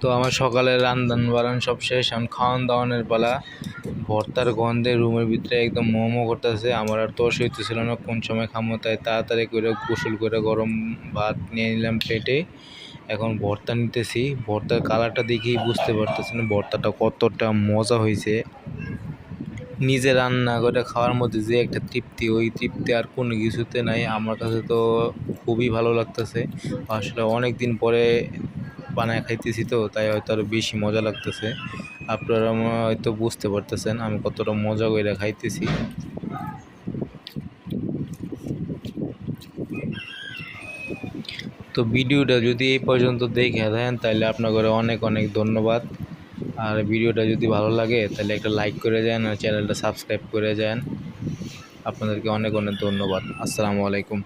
তো আমার সকালের রান্ধান বাড়ান সব শেষ, এখন খাওয়ান দাওয়ানের পালা। ভর্তার গন্ধে রুমের ভিতরে একদম মোমো করতেছে। আমার আর তর হইতেছিল না কোন সময় খামো, তাই তাড়াতাড়ি করে গোসল করে গরম ভাত নিয়ে নিলাম প্লেটে। এখন ভর্তা নিতেছি। ভর্তার কালারটা দেখেই বুঝতে পারতেছেন ভর্তাটা কতটা মজা হয়েছে। নিজে রান্না করে খাওয়ার মধ্যে যে একটা তৃপ্তি, ওই তৃপ্তি আর কোনো কিছুতে নাই। আমার কাছে তো খুবই ভালো লাগতেছে। আসলে অনেক দিন পরে বানায় খাইতেছি, তো তাই হয়তো আরও বেশি মজা লাগতেছে। আপনারা হয়তো বুঝতে পারতেছেন আমি কতটা মজা করে খাইতেছি। তো ভিডিওটা যদি এই পর্যন্ত দেখে দেন তাহলে আপনাদের অনেক অনেক ধন্যবাদ। আর ভিডিওটা যদি ভালো লাগে তাহলে একটা লাইক করে যান আর চ্যানেলটা সাবস্ক্রাইব করে যান। আপনাদেরকে অনেক অনেক ধন্যবাদ। আসসালামু আলাইকুম।